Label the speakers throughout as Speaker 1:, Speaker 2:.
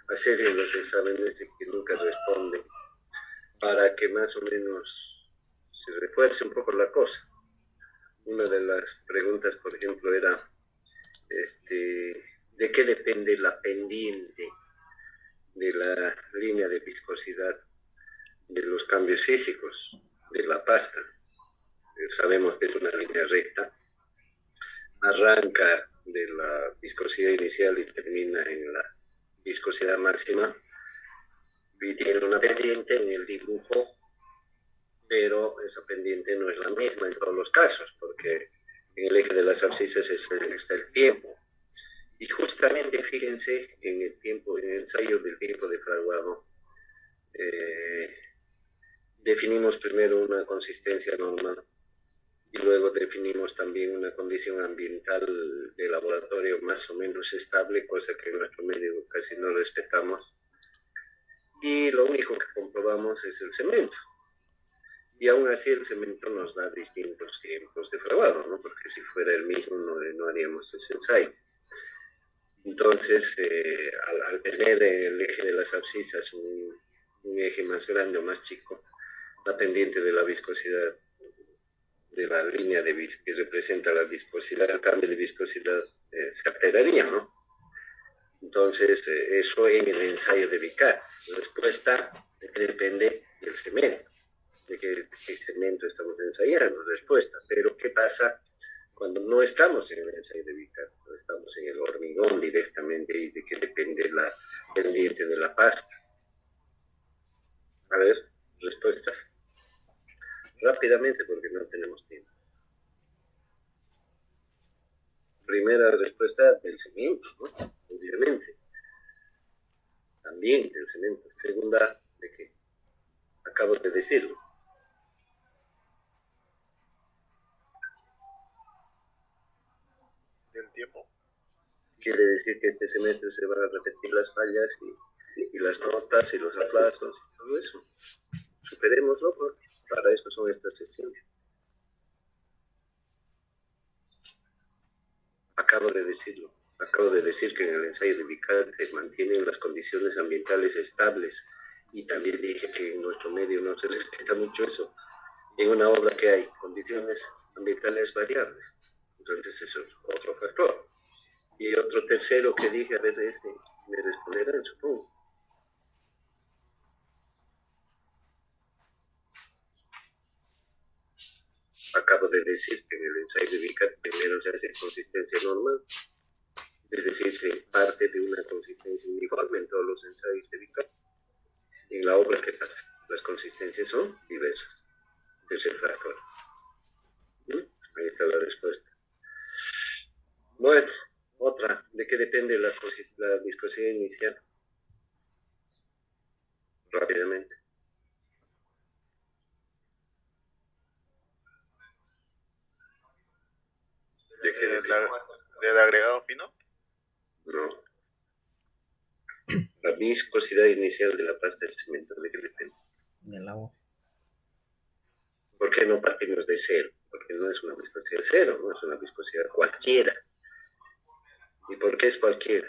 Speaker 1: hacer en los exámenes de que nunca responden, para que más o menos se refuerce un poco la cosa. Una de las preguntas, por ejemplo, era ¿de qué depende la pendiente de la línea de viscosidad de los cambios físicos de la pasta? Sabemos que es una línea recta, arranca de la viscosidad inicial y termina en la viscosidad máxima, y tiene una pendiente en el dibujo, pero esa pendiente no es la misma en todos los casos, porque en el eje de las abscisas está el tiempo. Y justamente fíjense en el tiempo, en el ensayo del tiempo de fraguado, definimos primero una consistencia normal y luego definimos también una condición ambiental de laboratorio más o menos estable, cosa que en nuestro medio casi no respetamos. Y lo único que comprobamos es el cemento. Y aún así el cemento nos da distintos tiempos de fraguado, ¿no? Porque si fuera el mismo no haríamos ese ensayo. Entonces, al tener el eje de las abscisas un eje más grande o más chico, la pendiente de la viscosidad de la línea que representa la viscosidad, el cambio de viscosidad se alteraría, ¿no? Entonces, eso en el ensayo de Vicat. La respuesta depende del cemento, de qué cemento estamos ensayando, respuesta. Pero, ¿qué pasa cuando no estamos en el ensayo de Vicat? No estamos en el hormigón directamente y de qué depende la pendiente de la pasta. A ver, respuestas. Rápidamente, porque no tenemos tiempo. Primera respuesta del cemento, ¿no? Obviamente. También del cemento. Segunda, ¿de qué? Acabo de decirlo.
Speaker 2: Del tiempo.
Speaker 1: Quiere decir que este semestre se van a repetir las fallas y las notas y los aplazos y todo eso. Superémoslo, porque para eso son estas sesiones. Acabo de decirlo. Acabo de decir que en el ensayo de Vicat se mantienen las condiciones ambientales estables, y también dije que en nuestro medio no se respeta mucho eso. En una obra que hay condiciones ambientales variables, entonces eso es otro factor. Y otro tercero que dije, a ver, me responderán, supongo. Acabo de decir que en el ensayo de Vicat primero se hace consistencia normal, es decir, se parte de una consistencia uniforme en todos los ensayos de Vicat. En la obra, ¿qué pasa? Las consistencias son diversas. Tercer factor. Ahí está la respuesta. Bueno, otra. ¿De qué depende la viscosidad inicial? Rápidamente.
Speaker 2: ¿De qué ¿Del agregado fino?
Speaker 1: No. La viscosidad inicial de la pasta de cemento, ¿de qué depende?
Speaker 3: Del agua.
Speaker 1: ¿Por qué no partimos de cero? Porque no es una viscosidad cero, no es una viscosidad cualquiera. ¿Y por qué es cualquiera?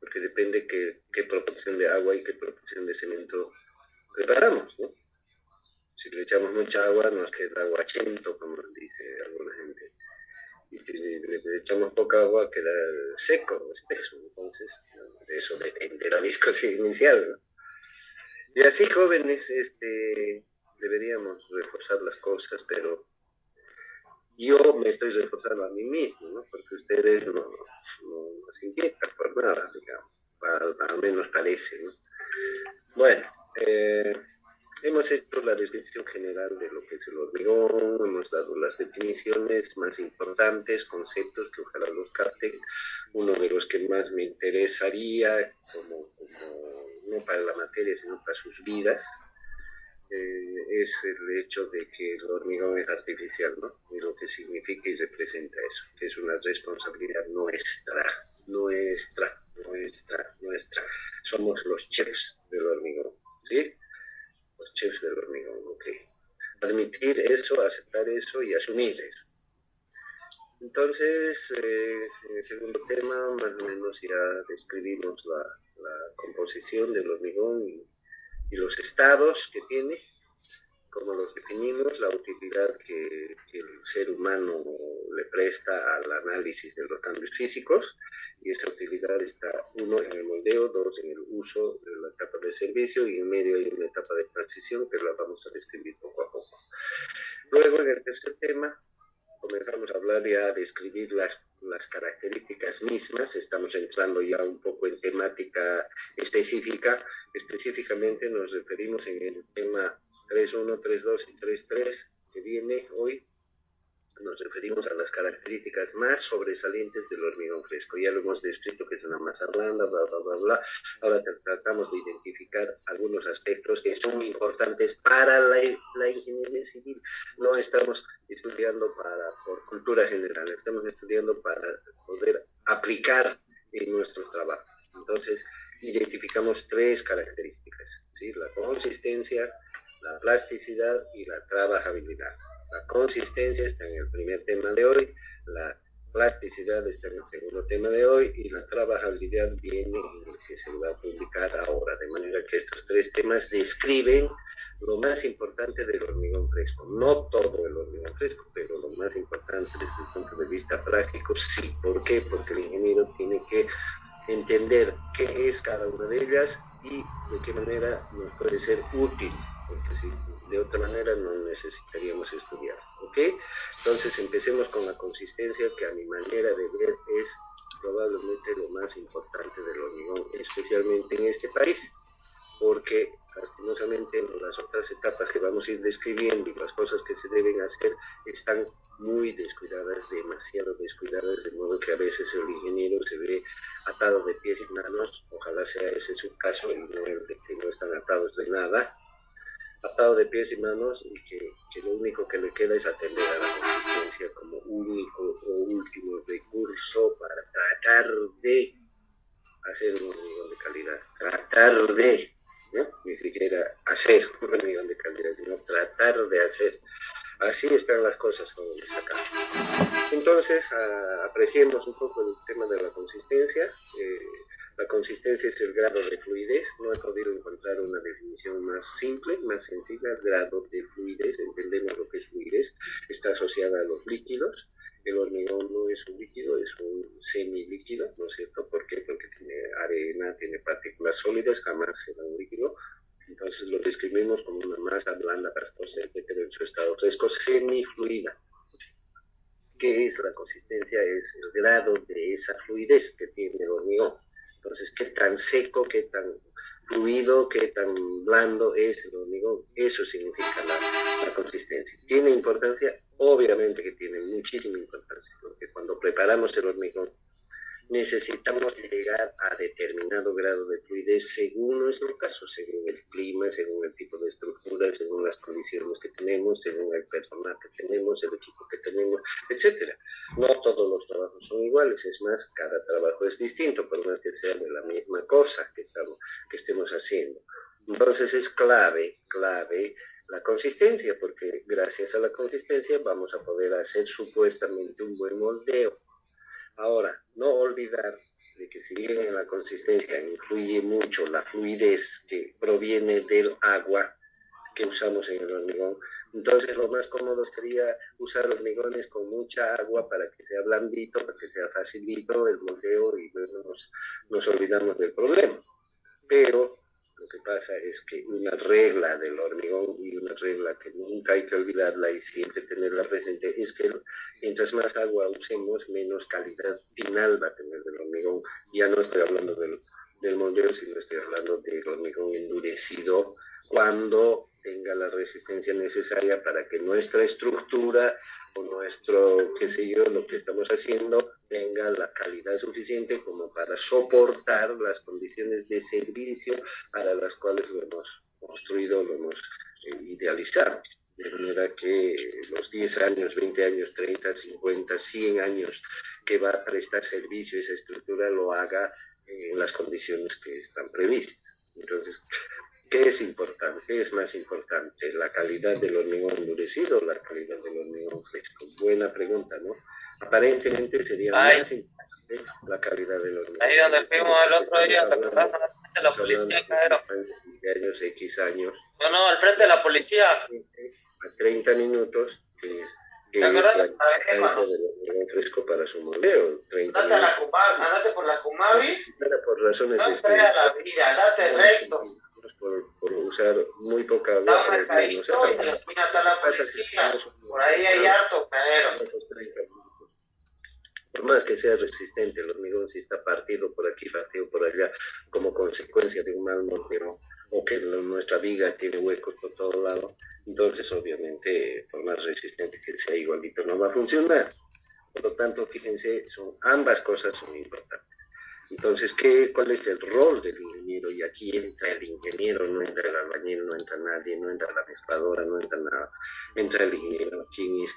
Speaker 1: Porque depende qué proporción de agua y qué proporción de cemento preparamos, ¿no? Si le echamos mucha agua, nos queda aguachento, como dice alguna gente. Y si le echamos poca agua, queda seco, espeso. Entonces, de eso depende la viscosidad inicial, ¿no? Y así, jóvenes, deberíamos reforzar las cosas, pero yo me estoy reforzando a mí mismo, ¿no? Porque ustedes no se inquietan por nada, digamos, al menos parece, ¿no? Bueno, hemos hecho la descripción general de lo que es el hormigón, hemos dado las definiciones más importantes, conceptos que ojalá los capten. Uno de los que más me interesaría, como no para la materia, sino para sus vidas, es el hecho de que el hormigón es artificial, ¿no? Y lo que significa y representa eso, que es una responsabilidad nuestra. Somos los chefs del hormigón, ¿sí? Los chefs del hormigón, ok. Admitir eso, aceptar eso y asumir eso. Entonces, en el segundo tema, más o menos ya describimos la composición del hormigón y los estados que tiene, cómo los definimos, la utilidad que el ser humano le presta al análisis de los cambios físicos, y esa utilidad está, uno, en el moldeo, dos, en el uso de la etapa de servicio, y en medio hay una etapa de transición que la vamos a describir poco a poco. Luego, en el tercer tema, comenzamos a hablar ya, a describir las características mismas, estamos entrando ya un poco en temática específica, específicamente nos referimos en el tema 3.1, 3.2 y 3.3 que viene hoy, nos referimos a las características más sobresalientes del hormigón fresco. Ya lo hemos descrito que es una masa blanda, bla, bla, bla, bla. Ahora tratamos de identificar algunos aspectos que son importantes para la ingeniería civil. No estamos estudiando por cultura general, estamos estudiando para poder aplicar en nuestro trabajo. Entonces, identificamos tres características, ¿sí? La consistencia, la plasticidad y la trabajabilidad. La consistencia está en el primer tema de hoy, la plasticidad está en el segundo tema de hoy y la trabajabilidad viene en el que se va a publicar ahora. De manera que estos tres temas describen lo más importante del hormigón fresco. No todo el hormigón fresco, pero lo más importante desde el punto de vista práctico, sí. ¿Por qué? Porque el ingeniero tiene que entender qué es cada una de ellas y de qué manera nos puede ser útil, porque si de otra manera no necesitaríamos estudiar, ¿ok? Entonces empecemos con la consistencia, que a mi manera de ver es probablemente lo más importante del hormigón, especialmente en este país, porque lastimosamente en las otras etapas que vamos a ir describiendo y las cosas que se deben hacer están muy descuidadas, demasiado descuidadas, de modo que a veces el ingeniero se ve atado de pies y manos, ojalá sea ese su caso y no el de que no están atados de nada, atado de pies y manos y que lo único que le queda es atender a la consistencia como único o último recurso para tratar de hacer un hormigón de calidad, tratar de, ¿no? Ni siquiera hacer un hormigón de calidad, sino tratar de hacer. Así están las cosas como les acá. Entonces, apreciemos un poco el tema de la consistencia. La consistencia es el grado de fluidez. No he podido encontrar una definición más simple, más sencilla. El grado de fluidez, entendemos lo que es fluidez, está asociada a los líquidos. El hormigón no es un líquido, es un semilíquido, ¿no es cierto? ¿Por qué? Porque tiene arena, tiene partículas sólidas, jamás será un líquido. Entonces lo describimos como una masa blanda, pastosa, etcétera, en su estado fresco, semifluida. ¿Qué es la consistencia? Es el grado de esa fluidez que tiene el hormigón. Entonces, ¿qué tan seco, qué tan fluido, qué tan blando es el hormigón? Eso significa la consistencia. ¿Tiene importancia? Obviamente que tiene muchísima importancia, porque cuando preparamos el hormigón necesitamos llegar a determinado grado de fluidez según nuestro caso, según el clima, según el tipo de estructura, según las condiciones que tenemos, según el personal que tenemos, el equipo que tenemos, etcétera. No todos los trabajos son iguales, es más, cada trabajo es distinto, por más que sea de la misma cosa que estemos haciendo. Entonces es clave la consistencia, porque gracias a la consistencia vamos a poder hacer supuestamente un buen moldeo. Ahora, no olvidar de que si bien en la consistencia influye mucho la fluidez que proviene del agua que usamos en el hormigón, entonces lo más cómodo sería usar hormigones con mucha agua para que sea blandito, para que sea facilito el moldeo y luego nos olvidamos del problema. Pero lo que pasa es que una regla del hormigón y una regla que nunca hay que olvidarla y siempre tenerla presente es que mientras más agua usemos, menos calidad final va a tener el hormigón. Ya no estoy hablando del moldeo, sino estoy hablando del hormigón endurecido cuando tenga la resistencia necesaria para que nuestra estructura o nuestro, qué sé yo, lo que estamos haciendo tenga la calidad suficiente como para soportar las condiciones de servicio para las cuales lo hemos construido, lo hemos idealizado. De manera que los 10 años, 20 años, 30, 50, 100 años que va a prestar servicio esa estructura lo haga en las condiciones que están previstas. Entonces, ¿qué es importante? ¿Qué es más importante? ¿La calidad del hormigón endurecido o la calidad del hormigón fresco? Buena pregunta, ¿no? Aparentemente sería
Speaker 3: Ay,
Speaker 1: más importante la calidad del hormigón
Speaker 3: ahí donde
Speaker 1: endurecido.
Speaker 3: fuimos el otro día, ¿te acordás?
Speaker 1: Hablando,
Speaker 3: Al frente de la
Speaker 1: hablando
Speaker 3: policía,
Speaker 1: de
Speaker 3: Caero.
Speaker 1: años, X años,
Speaker 3: No, no, al frente de la policía.
Speaker 1: a 30 minutos,
Speaker 3: ¿Te
Speaker 1: que es
Speaker 3: acordás
Speaker 1: la
Speaker 3: de la avenida
Speaker 1: importancia
Speaker 3: cuando
Speaker 1: del hormigón fresco para su moldeo. 30
Speaker 3: andaste,
Speaker 1: minutos.
Speaker 3: andaste por la Kumabi?
Speaker 1: Era por razones
Speaker 3: No
Speaker 1: de
Speaker 3: entré a la
Speaker 1: experiencia,
Speaker 3: villa, andate recto.
Speaker 1: por usar muy poca agua
Speaker 3: Está un
Speaker 1: para menos
Speaker 3: mercadito y
Speaker 1: agua.
Speaker 3: en la esquina está la
Speaker 1: Pasa que
Speaker 3: policía.
Speaker 1: tenemos
Speaker 3: Por ahí hay harto, pero.
Speaker 1: esos 30 minutos. Por más que sea resistente, el hormigón si está partido por aquí, partido por allá, como consecuencia de un mal moldeo, o que nuestra viga tiene huecos por todo lado, entonces obviamente por más resistente que sea igualito no va a funcionar. Por lo tanto, fíjense, ambas cosas son importantes. Entonces, ¿cuál es el rol del ingeniero? Y aquí entra el ingeniero, no entra el albañil, no entra nadie, no entra la mezcladora, no entra nada. Entra el ingeniero, quién es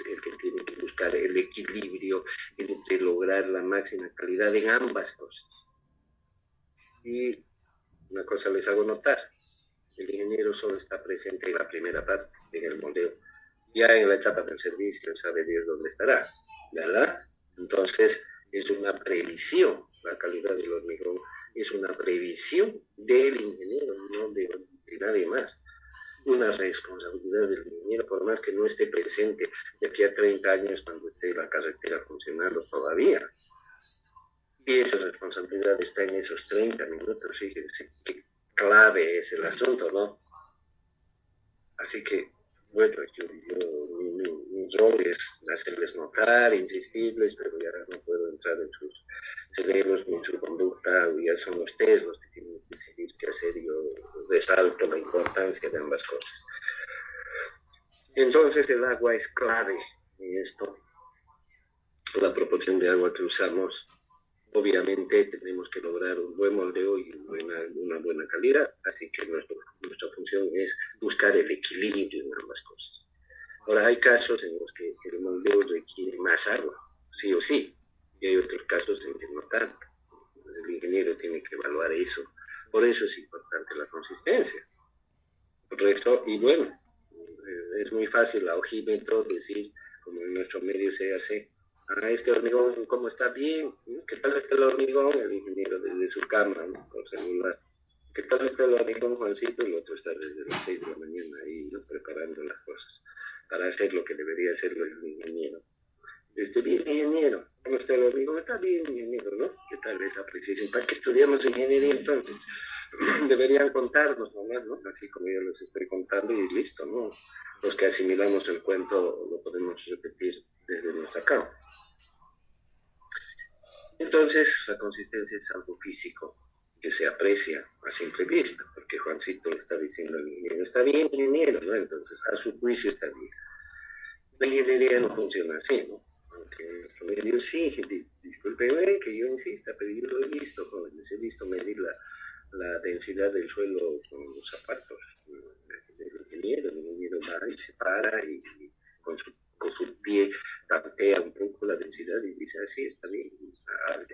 Speaker 1: el que tiene que buscar el equilibrio entre lograr la máxima calidad en ambas cosas. Y una cosa les hago notar, el ingeniero solo está presente en la primera parte, en el moldeo. Ya en la etapa del servicio sabe Dios dónde estará, ¿verdad? Entonces, es una previsión, la calidad del hormigón es una previsión del ingeniero, no de nadie más. Una responsabilidad del ingeniero, por más que no esté presente de aquí a 30 años cuando esté la carretera funcionando todavía. Y esa responsabilidad está en esos 30 minutos, fíjense qué clave es el asunto, ¿no? Así que, bueno, mi rol es hacerles notar, insistirles, pero ya no puedo entrar en sus cerebros ni en su conducta, ya son ustedes los que tienen que decidir qué hacer. Yo resalto la importancia de ambas cosas. Entonces el agua es clave en esto. La proporción de agua que usamos, obviamente tenemos que lograr un buen moldeo y una buena calidad, así que nuestra función es buscar el equilibrio en ambas cosas. Ahora, hay casos en los que el moldeo requiere más agua, sí o sí, y hay otros casos en que no tanto. El ingeniero tiene que evaluar eso. Por eso es importante la consistencia. Correcto, y bueno, es muy fácil a ojímetro decir, como en nuestro medio se hace, este hormigón, ¿cómo está? Bien, ¿qué tal está el hormigón? El ingeniero desde su cama, ¿no? Por celular. ¿Qué tal está el hormigón, Juancito? El otro está desde las 6 de la mañana ahí, ¿no? Preparando las cosas para hacer lo que debería hacerlo el ingeniero. Bien, ingeniero, ¿cómo está el hormigón? Está bien, ingeniero, ¿no? ¿Qué tal esa precisión? ¿Para qué estudiamos ingeniería entonces? Deberían contarnos nomás, ¿no? Así como yo les estoy contando y listo, ¿no? Los que asimilamos el cuento lo podemos repetir desde nuestra cama. Entonces, la consistencia es algo físico que se aprecia a simple vista, porque Juancito le está diciendo al ingeniero, está bien, ingeniero, ¿no? Entonces, a su juicio está bien. La ingeniería no funciona así, ¿no? Aunque nuestro medio sí, disculpen que yo insista, pero yo lo he visto, jóvenes, he visto medir la densidad del suelo con los zapatos del ingeniero. El ingeniero va y se para y con su pie tantea un poco la densidad y dice, así está bien,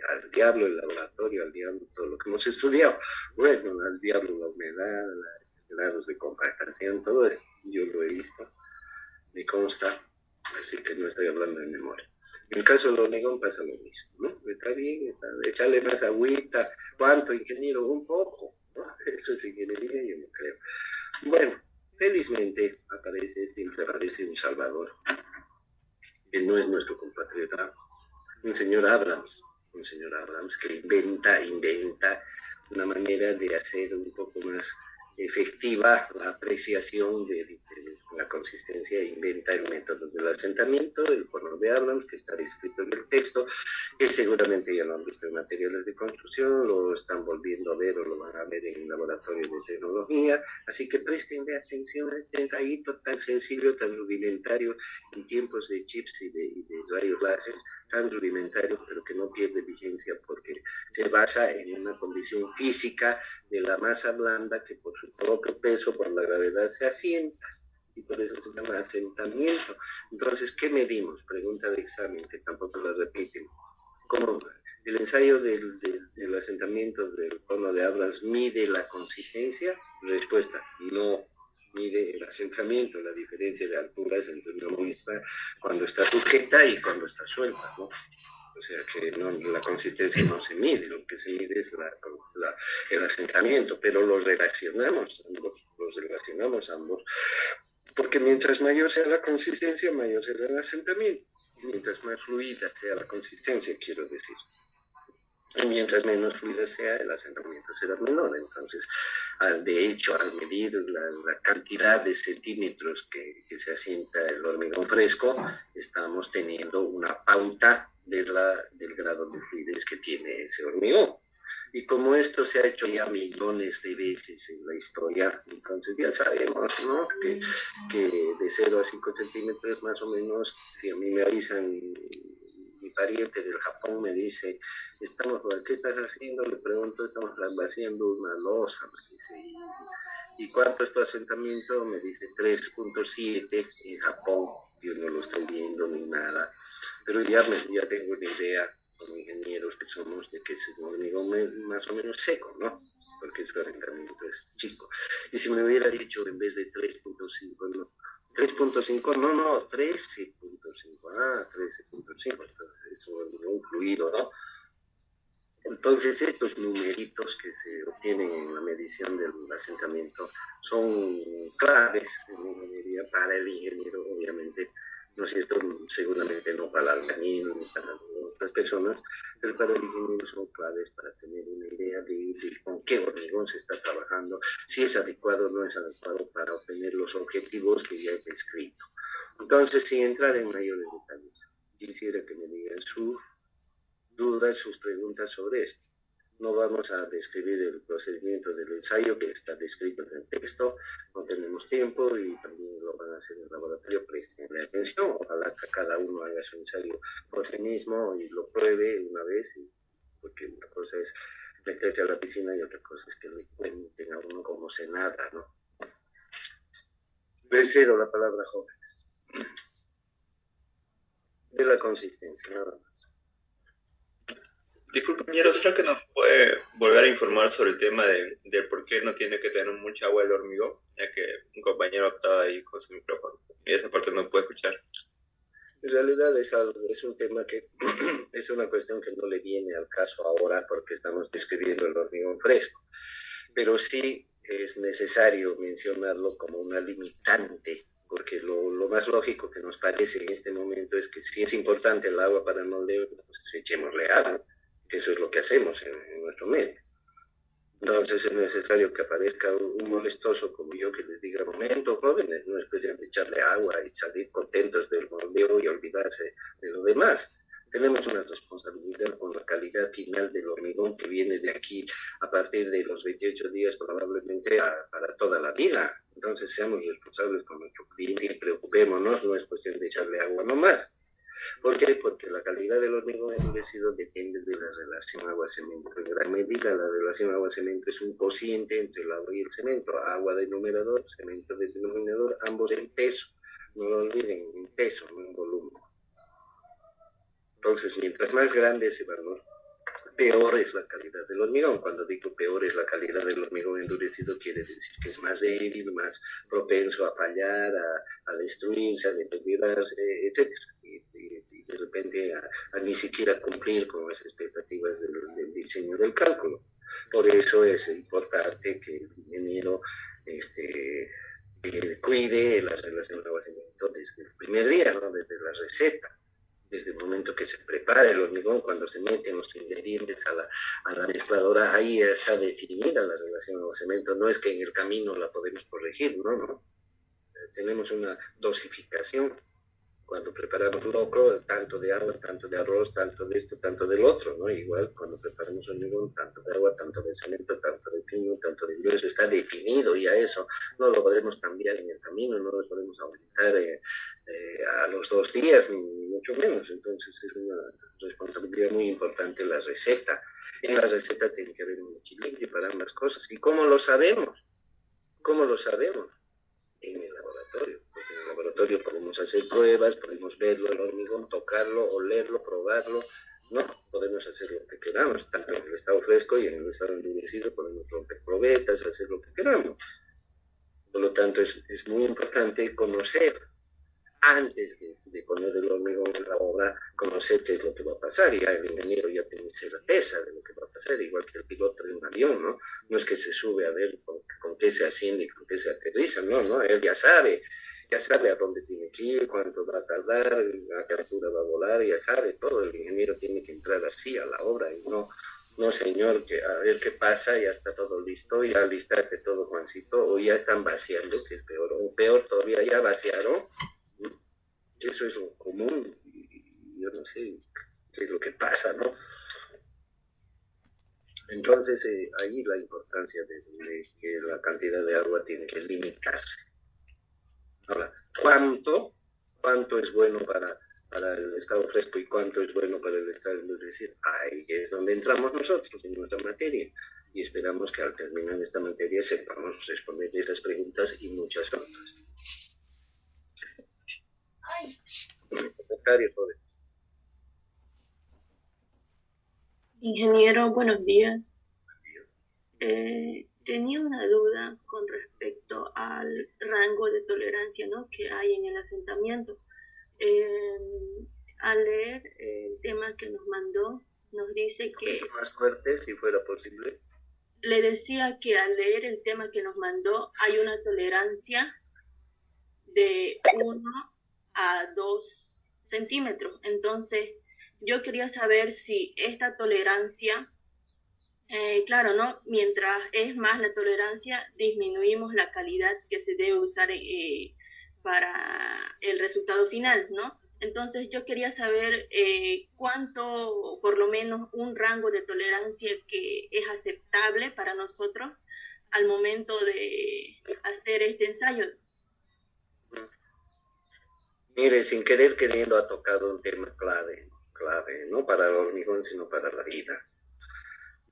Speaker 1: al diablo el laboratorio, al diablo todo lo que hemos estudiado. Bueno, al diablo la humedad, los grados de compactación, todo eso yo lo he visto, me consta, así que no estoy hablando de memoria. En el caso del hormigón pasa lo mismo, ¿no? Está bien, echarle más agüita. ¿Cuánto, ingeniero? Un poco, ¿no? Eso es ingeniería, yo no creo. Bueno, felizmente siempre aparece un salvador, que no es nuestro compatriota, un señor Abrams que inventa una manera de hacer un poco más efectiva la apreciación de la consistencia, inventa el método del asentamiento, el cono de Abrams, que está descrito en el texto, que seguramente ya lo han visto en materiales de construcción, lo están volviendo a ver o lo van a ver en laboratorios de tecnología, así que prestenle atención a este ensayito tan sencillo, tan rudimentario, en tiempos de chips y de rayos láser, tan rudimentario, pero que no pierde vigencia porque se basa en una condición física de la masa blanda que por su propio peso, por la gravedad, se asienta. Y por eso se llama asentamiento. Entonces, ¿qué medimos? Pregunta de examen, que tampoco la repiten. ¿Cómo El ensayo del asentamiento del cono de Abrams mide la consistencia, respuesta, no mide el asentamiento, la diferencia de alturas entre una muestra cuando está sujeta y cuando está suelta, ¿no? O sea que no, la consistencia no se mide, lo que se mide es el asentamiento, pero los relacionamos ambos, porque mientras mayor sea la consistencia, mayor será el asentamiento, mientras más fluida sea la consistencia, quiero decir. Y mientras menos fluida sea, el asentamiento será menor. Entonces, de hecho, al medir la cantidad de centímetros que se asienta el hormigón fresco, estamos teniendo una pauta del grado de fluidez que tiene ese hormigón. Y como esto se ha hecho ya millones de veces en la historia, entonces ya sabemos, ¿no? Que de 0 a 5 centímetros más o menos, si a mí me avisan, mi pariente del Japón me dice, ¿qué estás haciendo? Le pregunto, estamos vaciando una losa, me dice, ¿y cuánto es tu asentamiento? Me dice 3.7 en Japón, yo no lo estoy viendo ni nada, pero ya tengo una idea con ingenieros que somos de que es un hormigón más o menos seco, ¿no? Porque su asentamiento es chico. Y si me hubiera dicho en vez de 3.5, no, 3.5, no, 13.5, 13.5, es un hormigón fluido, ¿no? Entonces, estos numeritos que se obtienen en la medición del asentamiento son claves en ingeniería para el ingeniero, obviamente, ¿no es cierto? Seguramente no para el albañil ni para otras personas, pero para el ingeniero son claves para tener una idea de con qué hormigón se está trabajando, si es adecuado o no es adecuado para obtener los objetivos que ya he descrito. Entonces, sin entrar en mayores detalles, quisiera que me digan sus dudas, sus preguntas sobre esto. No vamos a describir el procedimiento del ensayo que está descrito en el texto, no tenemos tiempo y también lo van a hacer en el laboratorio, prestenle atención, ojalá que cada uno haga su ensayo por sí mismo y lo pruebe una vez, porque una cosa es meterse a la piscina y otra cosa es que le cuenten a uno como se nada, ¿no? Tercero, la palabra jóvenes. De la consistencia, nada más.
Speaker 4: Disculpe, compañero, ¿será que nos puede volver a informar sobre el tema de por qué no tiene que tener mucha agua el hormigón? Ya que un compañero estaba ahí con su micrófono y esa parte no puede escuchar.
Speaker 1: En realidad es un tema que es una cuestión que no le viene al caso ahora porque estamos describiendo el hormigón fresco, pero sí es necesario mencionarlo como una limitante, porque lo más lógico que nos parece en este momento es que si es importante el agua para el moldeo, pues echémosle agua, que eso es lo que hacemos en nuestro medio. Entonces es necesario que aparezca un molestoso como yo que les diga, momento, jóvenes, no es cuestión de echarle agua y salir contentos del moldeo y olvidarse de lo demás. Tenemos una responsabilidad con la calidad final del hormigón que viene de aquí a partir de los 28 días probablemente para toda la vida. Entonces seamos responsables con nuestro cliente y preocupémonos, no es cuestión de echarle agua nomás. ¿Por qué? Porque la calidad del hormigón endurecido depende de la relación agua-cemento. En gran medida, la relación agua-cemento es un cociente entre el agua y el cemento. Agua de numerador, cemento de denominador, ambos en peso. No lo olviden, en peso, no en volumen. Entonces, mientras más grande ese valor, peor es la calidad del hormigón. Cuando digo peor es la calidad del hormigón endurecido, quiere decir que es más débil, más propenso a fallar, a destruirse, a deteriorarse, etc. Y de repente a ni siquiera cumplir con las expectativas del diseño del cálculo. Por eso es importante que el ingeniero cuide la relación de abastecimiento desde el primer día, ¿no? Desde la receta. Desde el momento que se prepara el hormigón, cuando se meten los ingredientes a la mezcladora, ahí ya está definida la relación al cemento. No es que en el camino la podemos corregir, no. Tenemos una dosificación. Cuando preparamos locro, tanto de agua, tanto de arroz, tanto de esto, tanto del otro, ¿no? Igual cuando preparamos hormigón, tanto de agua, tanto de cemento, tanto de pino, tanto de grueso, está definido y a eso no lo podemos cambiar en el camino, no lo podemos aumentar a los 2 días, ni mucho menos. Entonces es una responsabilidad muy importante la receta. En la receta tiene que haber un equilibrio para ambas cosas. ¿Y cómo lo sabemos? ¿Cómo lo sabemos? En el laboratorio. Porque en el laboratorio podemos hacer pruebas, podemos verlo, el hormigón, tocarlo, olerlo, probarlo, No, podemos hacer lo que queramos, tanto en el estado fresco y en el estado endurecido podemos romper probetas, hacer lo que queramos. Por lo tanto, es muy importante conocer antes de poner el hormigón en la obra, conocer qué es lo que va a pasar. Ya el ingeniero ya tiene certeza de lo que va a pasar, igual que el piloto de un avión, ¿no? No es que se sube a ver con qué se asciende y con qué se aterriza, no, él ya sabe a dónde tiene que ir, cuánto va a tardar, a qué altura va a volar, ya sabe todo. El ingeniero tiene que entrar así a la obra y no, señor, que a ver qué pasa, ya está todo listo, ya listate todo, Juancito, o ya están vaciando, que es peor, o peor todavía, ya vaciaron. Eso es lo común, y yo no sé qué es lo que pasa, ¿no? Entonces, ahí la importancia de que la cantidad de agua tiene que limitarse. Ahora, ¿cuánto es bueno para el estado fresco y cuánto es bueno para el estado endurecido? Ahí es donde entramos nosotros en nuestra materia, y esperamos que al terminar esta materia sepamos responder esas preguntas y muchas otras. Comentario, jóvenes.
Speaker 5: Ingeniero, buenos días. Tenía una duda con respecto al rango de tolerancia, ¿no?, que hay en el asentamiento. Al leer el tema que nos mandó, nos dice que...
Speaker 1: Más fuerte, si fuera posible.
Speaker 5: Le decía que al leer el tema que nos mandó hay una tolerancia de 1 a 2 centímetros. Entonces, yo quería saber si esta tolerancia, claro, ¿no? Mientras es más la tolerancia, disminuimos la calidad que se debe usar para el resultado final, ¿no? Entonces yo quería saber cuánto, por lo menos un rango de tolerancia que es aceptable para nosotros al momento de hacer este ensayo.
Speaker 1: Mire, sin querer queriendo ha tocado un tema clave, no para el hormigón, sino para la vida.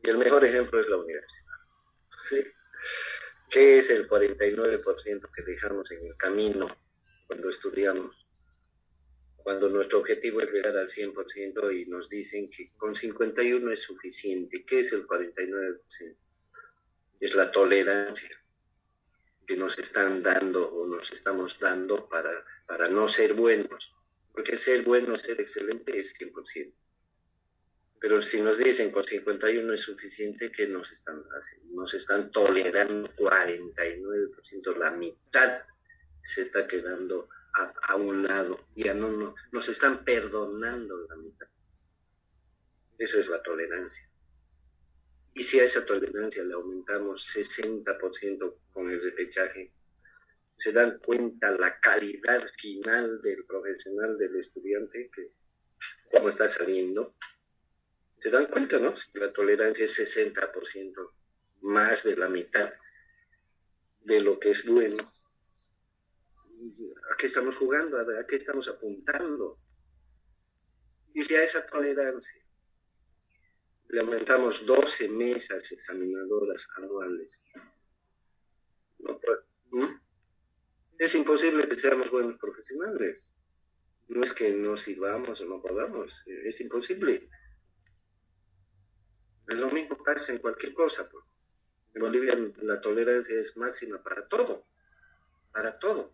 Speaker 1: Y el mejor ejemplo es la universidad, ¿sí? ¿Qué es el 49% que dejamos en el camino cuando estudiamos? Cuando nuestro objetivo es llegar al 100% y nos dicen que con 51 es suficiente. ¿Qué es el 49%? Es la tolerancia que nos están dando o nos estamos dando para no ser buenos. Porque ser bueno, ser excelente es 100%. Pero si nos dicen con 51 es suficiente, ¿qué nos están haciendo? Nos están tolerando 49%, la mitad se está quedando a un lado, ya no, nos están perdonando la mitad. Eso es la tolerancia. Y si a esa tolerancia le aumentamos 60% con el repechaje, se dan cuenta la calidad final del profesional, del estudiante, que cómo está saliendo. Se dan cuenta, ¿no? Si la tolerancia es 60%, más de la mitad de lo que es bueno. ¿A qué estamos jugando? ¿A qué estamos apuntando? Y si a esa tolerancia le aumentamos 12 mesas examinadoras anuales, es imposible que seamos buenos profesionales. No es que no sirvamos o no podamos, es imposible. Lo mismo pasa en cualquier cosa. En Bolivia la tolerancia es máxima para todo, para todo.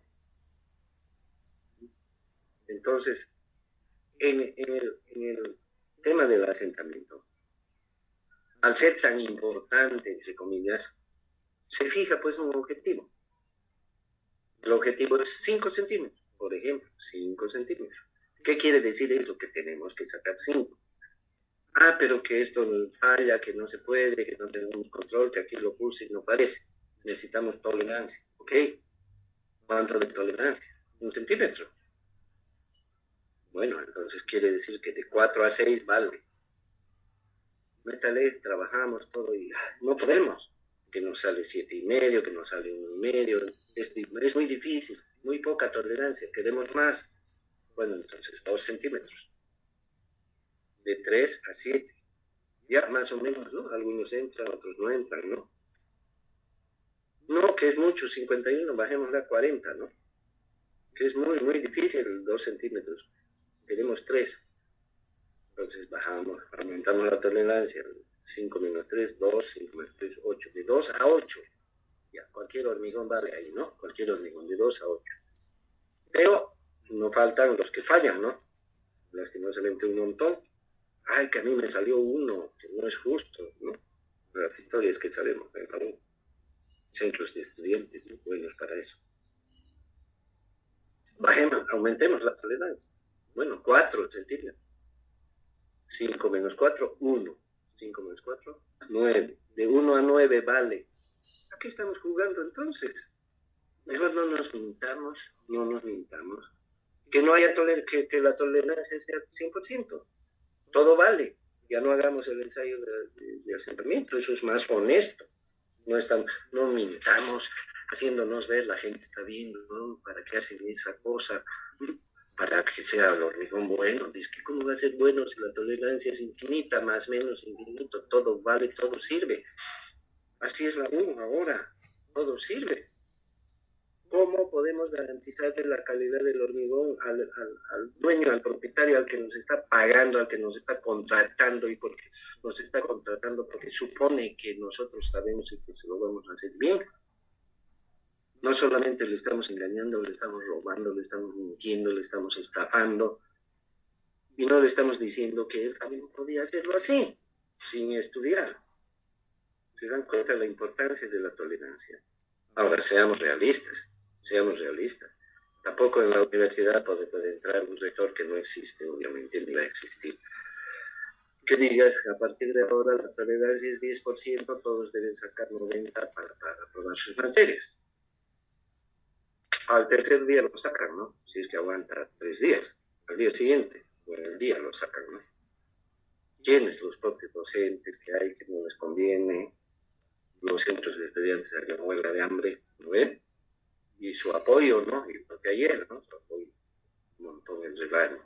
Speaker 1: Entonces, en el tema del asentamiento, al ser tan importante, entre comillas, se fija pues un objetivo. El objetivo es 5 centímetros, por ejemplo, 5 centímetros. ¿Qué quiere decir eso? Que tenemos que sacar 5. Pero que esto falla, que no se puede, que no tenemos control, que aquí lo puse y no parece. Necesitamos tolerancia, ¿ok? ¿Cuánto de tolerancia? 1 centímetro. Bueno, entonces quiere decir que de 4 a 6 vale. Métale, trabajamos todo y no podemos. Que nos sale 7,5, que nos sale 1,5. Es muy difícil, muy poca tolerancia. Queremos más. Bueno, entonces 2 centímetros. De 3 a 7. Ya más o menos, ¿no? Algunos entran, otros no entran, ¿no? No, que es mucho, 51, bajémosla a 40, ¿no? Que es muy, muy difícil 2 centímetros. Queremos 3. Entonces bajamos, aumentamos la tolerancia, 5 menos 3, 2, 5 menos 3, 8, de 2 a 8. Ya, cualquier hormigón vale ahí, ¿no? Cualquier hormigón, de 2 a 8. Pero no faltan los que fallan, ¿no? Lastimosamente un montón. Ay, que a mí me salió uno, que no es justo, ¿no? Las historias que sabemos en Perú. Centros de estudiantes muy buenos para eso. Bajemos, aumentemos la tolerancia. Bueno, 4 centímetros. 5 menos 4, 1. 5 menos 4, 9. De 1 a 9 vale. ¿A qué estamos jugando entonces? Mejor no nos mintamos, no nos mintamos. Que no haya que la tolerancia sea 100%. Todo vale. Ya no hagamos el ensayo de asentamiento. Eso es más honesto. No mintamos haciéndonos ver, la gente está viendo, ¿no? ¿Para qué hacen esa cosa? Para que sea el hormigón bueno. Dice que cómo va a ser bueno si la tolerancia es infinita, más menos infinito, todo vale, todo sirve. Así es la U ahora, todo sirve. ¿Cómo podemos garantizarle la calidad del hormigón al dueño, al propietario, al que nos está pagando, al que nos está contratando, y porque nos está contratando porque supone que nosotros sabemos y que se lo vamos a hacer bien? No solamente le estamos engañando, le estamos robando, le estamos mintiendo, le estamos estafando, y no le estamos diciendo que él también podía hacerlo así, sin estudiar. ¿Se dan cuenta de la importancia de la tolerancia? Ahora, seamos realistas. Tampoco en la universidad puede entrar un rector que no existe, obviamente, ni va a existir. Que digas, a partir de ahora la tolerancia es 10%, todos deben sacar 90 para aprobar sus materias. Al tercer día lo sacan, ¿no? Si es que aguanta 3 días. Al día siguiente, o el día lo sacan, ¿no? ¿Quiénes? Los propios docentes que hay, que no les conviene, los centros de estudiantes a la huelga de hambre, ¿no ven? Y su apoyo, ¿no? Y porque ayer, ¿no? Su apoyo, un montón en rebaño.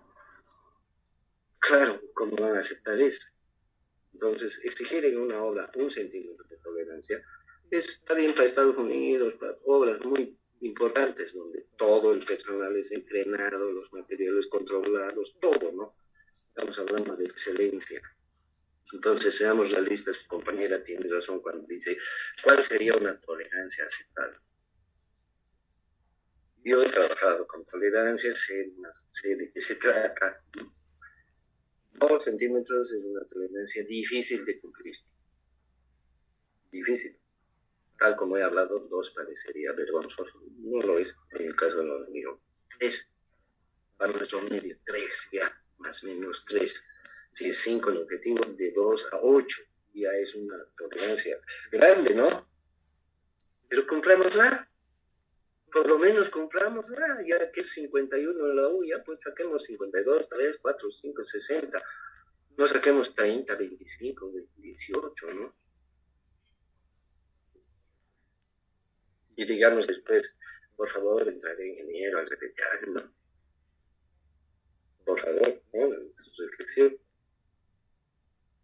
Speaker 1: Claro, ¿cómo van a aceptar eso? Entonces, exigir en una obra 1 centímetro de tolerancia está bien para Estados Unidos, para obras muy importantes, donde todo el personal es entrenado, los materiales controlados, todo, ¿no? Estamos hablando de excelencia. Entonces, seamos realistas, su compañera tiene razón cuando dice, ¿cuál sería una tolerancia aceptable? Yo he trabajado con tolerancia, sé de qué se trata. 2 centímetros es una tolerancia difícil de cumplir. Difícil. Tal como he hablado, 2 parecería vergonzoso. No lo es, en el caso de lo mío. 3. Para nuestro medio, 3, ya, más o menos 3. Si es 5 el objetivo, de 2 a 8, ya es una tolerancia grande, ¿no? Pero cumplámosla. Por lo menos cumplámosla, ya que es 51 en la U, ya pues saquemos 52, 3, 4, 5, 60. No saquemos 30, 25, 18, ¿no? Y digamos después, por favor, entraré ingeniero al repetir, ¿no? Por favor, ¿no? Su reflexión.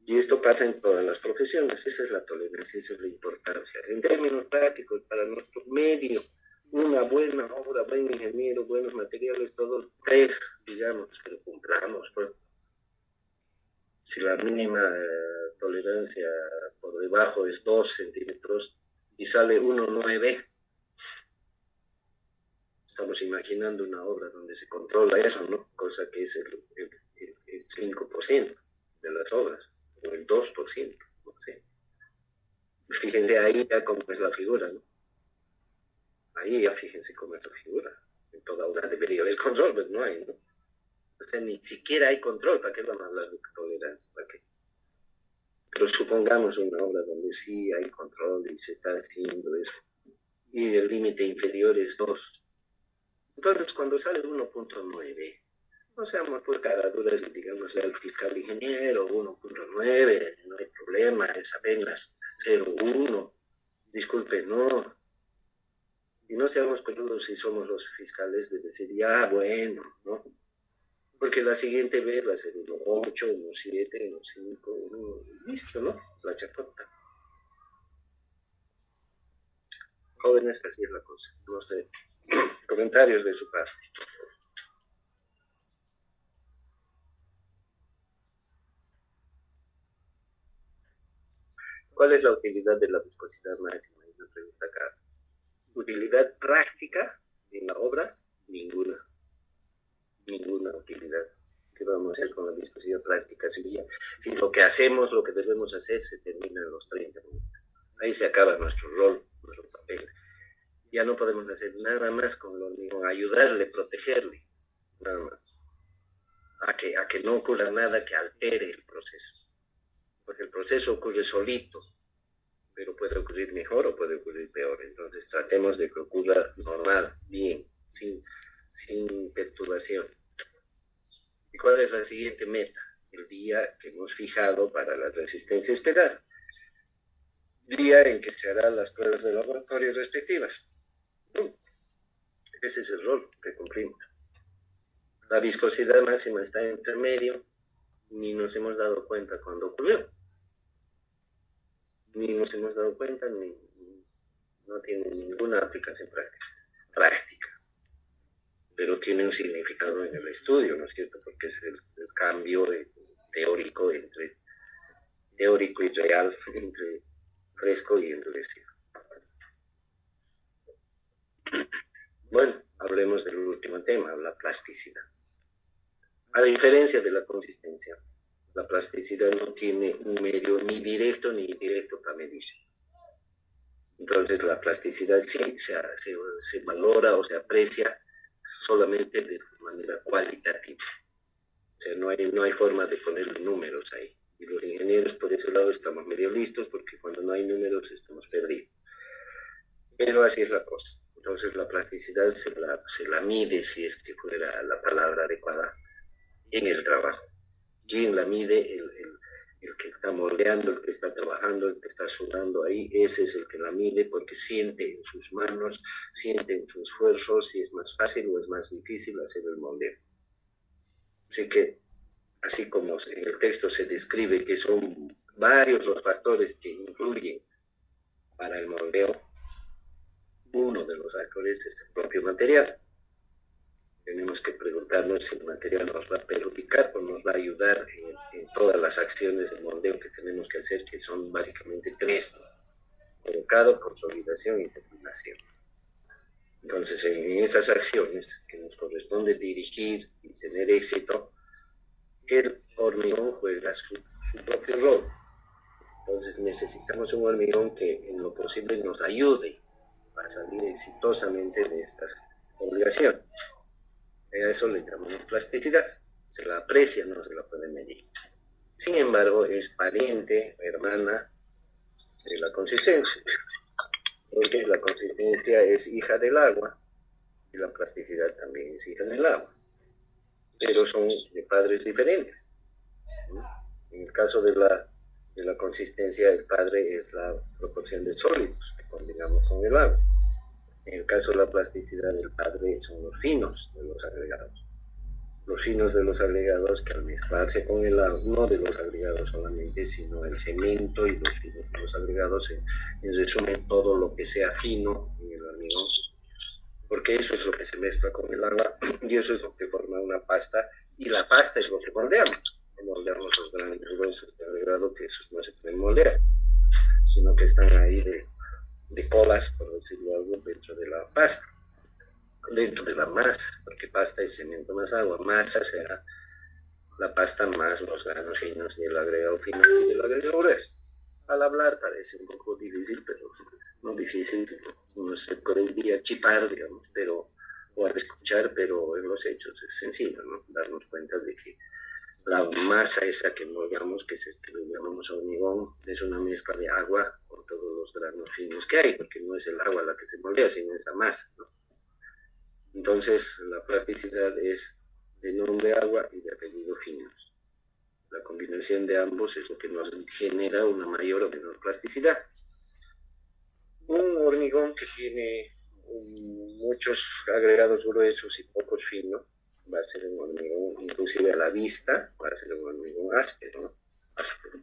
Speaker 1: Y esto pasa en todas las profesiones, esa es la tolerancia, esa es la importancia. En términos prácticos, para nuestro medio, una buena obra, buen ingeniero, buenos materiales, todos 3, digamos, pero cumplamos. Pues. Si la mínima tolerancia por debajo es 2 centímetros y sale 1,9, estamos imaginando una obra donde se controla eso, ¿no? Cosa que es el 5% de las obras, o el 2%, no sé. Fíjense ahí ya cómo es la figura, ¿no? Ahí ya fíjense cómo es la figura. En toda obra debería haber control, pero no hay, ¿no? O sea, ni siquiera hay control. ¿Para qué vamos a hablar de tolerancia? ¿Para qué? Pero supongamos una obra donde sí hay control y se está haciendo eso. Y el límite inferior es 2. Entonces, cuando sale 1,9, no seamos por caraduras y digamos al fiscal ingeniero 1,9, no hay problema, es apenas 0,1. Disculpe, no. Y no seamos crudos si somos los fiscales de decir, ya, bueno, ¿no? Porque la siguiente vez va a ser 1,8, 1,7, 1,5, listo, ¿no? La chacota. Jóvenes, así es la cosa. No sé. Comentarios de su parte. ¿Cuál es la utilidad de la viscosidad máxima? Es una pregunta acá. Utilidad práctica en la obra, ninguna. Ninguna utilidad. ¿Qué vamos a hacer con la viscosidad práctica? Si lo que hacemos, lo que debemos hacer, se termina en los 30 minutos. Ahí se acaba nuestro rol, nuestro papel. Ya no podemos hacer nada más con el hormigón, ayudarle, protegerle, nada más. A que no ocurra nada que altere el proceso. Porque el proceso ocurre solito, pero puede ocurrir mejor o puede ocurrir peor. Entonces tratemos de que ocurra normal, bien, sin perturbación. ¿Y cuál es la siguiente meta? El día que hemos fijado para la resistencia esperada. Día en que se harán las pruebas de laboratorio respectivas. Ese es el rol que cumplimos. La viscosidad máxima está entre medio, ni nos hemos dado cuenta cuando ocurrió. Ni nos hemos dado cuenta, no tiene ninguna aplicación práctica. Pero tiene un significado en el estudio, ¿no es cierto? Porque es el cambio teórico y real, entre fresco y endurecido. Bueno, hablemos del último tema, la plasticidad. A diferencia de la consistencia, la plasticidad no tiene un medio ni directo ni indirecto para medir. Entonces la plasticidad sí se valora o se aprecia solamente de manera cualitativa. O sea, no hay forma de ponerle números ahí. Y los ingenieros por ese lado estamos medio listos porque cuando no hay números estamos perdidos. Pero así es la cosa. Entonces la plasticidad se la mide, si es que fuera la palabra adecuada, en el trabajo. ¿Quién la mide? El que está moldeando, el que está trabajando, el que está sudando ahí, ese es el que la mide porque siente en sus manos, siente en su esfuerzo si es más fácil o es más difícil hacer el moldeo. Así que, así como en el texto se describe que son varios los factores que influyen para el moldeo, uno de los factores es el propio material. Tenemos que preguntarnos si el material nos va a perjudicar o nos va a ayudar en todas las acciones de moldeo que tenemos que hacer, que son básicamente 3, ¿no? Colocado, consolidación y terminación. Entonces, en esas acciones que nos corresponde dirigir y tener éxito, el hormigón juega su propio rol. Entonces, necesitamos un hormigón que en lo posible nos ayude a salir exitosamente de estas obligaciones. A eso le llamamos plasticidad. Se la aprecia, no se la puede medir. Sin embargo, es pariente, hermana de la consistencia. Porque la consistencia es hija del agua y la plasticidad también es hija del agua. Pero son de padres diferentes. En el caso de la consistencia, el padre es la proporción de sólidos que combinamos con el agua. En el caso de la plasticidad del padre son los finos de los agregados. Los finos de los agregados que al mezclarse con el agua, no de los agregados solamente, sino el cemento y los finos de los agregados, en resumen todo lo que sea fino en el hormigón, porque eso es lo que se mezcla con el agua y eso es lo que forma una pasta, y la pasta es lo que moldeamos. No moldeamos los grandes gruesos de agregado, que esos no se pueden moldear, sino que están ahí de colas, por decirlo algo, dentro de la pasta, dentro de la masa, porque pasta es cemento más agua, masa será la pasta más los granos finos y el agregado fino y el agregado grueso. Al hablar parece un poco difícil, pero no difícil, uno se podría chipar, digamos, o al escuchar, pero en los hechos es sencillo, ¿no? Darnos cuenta de que la masa esa que moldeamos, que le llamamos hormigón, es una mezcla de agua con todos los granos finos que hay, porque no es el agua la que se moldea, sino esa masa, ¿no? Entonces, la plasticidad es de nombre agua y de apellido finos. La combinación de ambos es lo que nos genera una mayor o menor plasticidad. Un hormigón que tiene muchos agregados gruesos y pocos finos, va a ser un hormigón, inclusive a la vista, va a ser un hormigón áspero, ¿no? Áspero.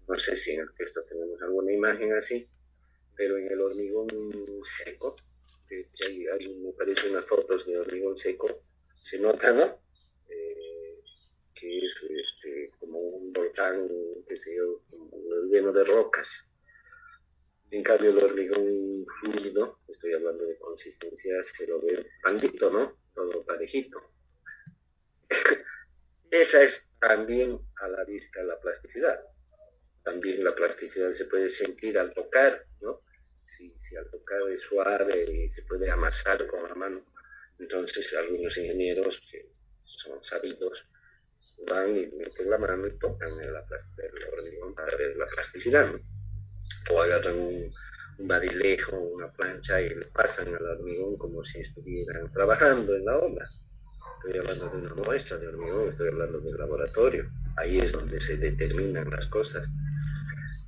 Speaker 1: No sé si en el texto tenemos alguna imagen así, pero en el hormigón seco, que me parece unas fotos de hormigón seco, se nota, ¿no? Que que es como un volcán, qué sé yo, lleno de rocas. En cambio, el hormigón fluido, estoy hablando de consistencia, se lo ve blandito, ¿no? Todo parejito. Esa es también a la vista la plasticidad. También la plasticidad se puede sentir al tocar, ¿no? Si al tocar es suave y se puede amasar con la mano, entonces algunos ingenieros que son sabidos van y meten la mano y tocan el hormigón para ver la plasticidad, ¿no? O agarran un badilejo, una plancha y le pasan al hormigón como si estuvieran trabajando en la obra. Estoy hablando de una muestra de hormigón, estoy hablando del laboratorio. Ahí es donde se determinan las cosas.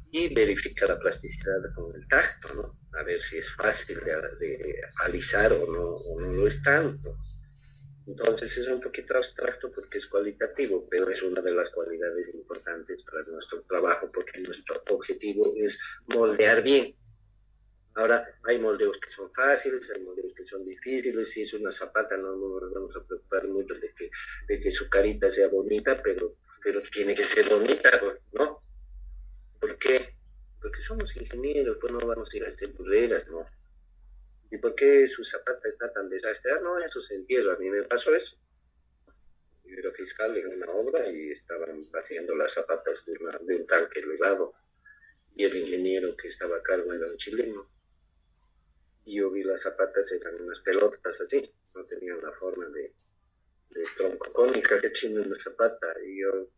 Speaker 1: Y verifica la plasticidad con el tacto, ¿no? A ver si es fácil de alisar o no lo es tanto. Entonces es un poquito abstracto porque es cualitativo, pero es una de las cualidades importantes para nuestro trabajo porque nuestro objetivo es moldear bien. Ahora, hay moldeos que son fáciles, hay moldeos que son difíciles. Si es una zapata, no nos vamos a preocupar mucho de que su carita sea bonita, pero tiene que ser bonita, ¿no? ¿Por qué? Porque somos ingenieros, pues no vamos a ir a hacer burreras, ¿no? ¿Y por qué su zapata está tan desastrada? No, eso se entierra. A mí me pasó eso. Yo era fiscal en una obra y estaban vaciando las zapatas de un tanque elevado. Y el ingeniero que estaba a cargo era un chileno. Y yo vi las zapatas, eran unas pelotas así, no tenían la forma de tronco cónica que tiene una zapata. Y yo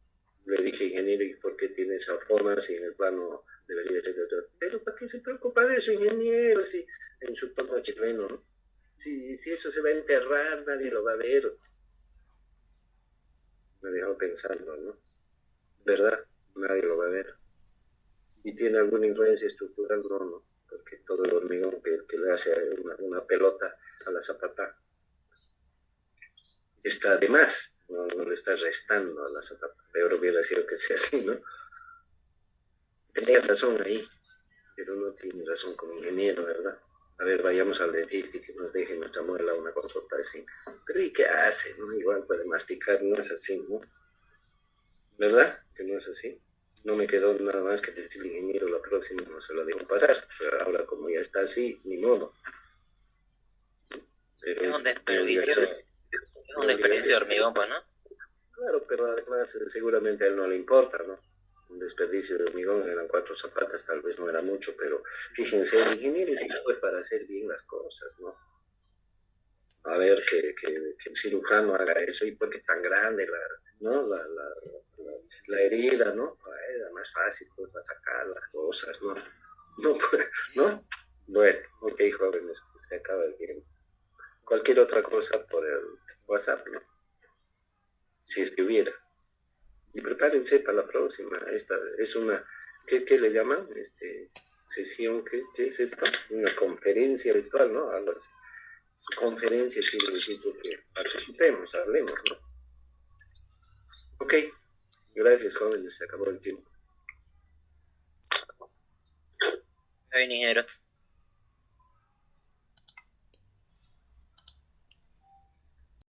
Speaker 1: le dije, ingeniero, ¿y por qué tiene esa forma si en el plano debería ser de otro? Pero ¿para qué se preocupa de eso, ingeniero? Si en su tono chileno, ¿no? Si eso se va a enterrar, nadie lo va a ver. Me dejó pensando, ¿no? ¿Verdad? Nadie lo va a ver. ¿Y tiene alguna influencia estructural? No, porque todo el hormigón que le hace una pelota a la zapata está de más, no le está restando a la zapata. Peor hubiera sido que sea así, ¿no? Tenía razón ahí, pero no tiene razón como ingeniero, ¿verdad? A ver, vayamos al dentista y que nos deje nuestra muela una consulta así. Pero ¿y qué hace? ¿No? Igual puede masticar, no es así, ¿no? ¿Verdad? Que no es así. No me quedó nada más que decir ingeniero, la próxima no se lo dejo pasar. Pero ahora como ya está así, ni modo. Pero,
Speaker 6: es un desperdicio de hormigón, pues, ¿no?
Speaker 1: Claro, pero además seguramente a él no le importa, ¿no? Un desperdicio de hormigón, eran 4 zapatas, tal vez no era mucho, pero fíjense, el ingeniero fue para hacer bien las cosas, ¿no? A ver que el cirujano haga eso, y porque tan grande la herida, ¿no? Era más fácil pues, para sacar las cosas, ¿no? ¿No? Bueno, ok, jóvenes, se acaba el tiempo. Cualquier otra cosa por el WhatsApp, ¿no? Si es que hubiera. Y prepárense para la próxima. Esta es una, ¿qué le llaman? Sesión, ¿qué es esto? Una conferencia virtual, ¿no? Algo así. Conferencia quiere decir que participemos, hablemos, ¿no? Ok, gracias jóvenes, se acabó el tiempo.
Speaker 6: Está bien, ingeniero.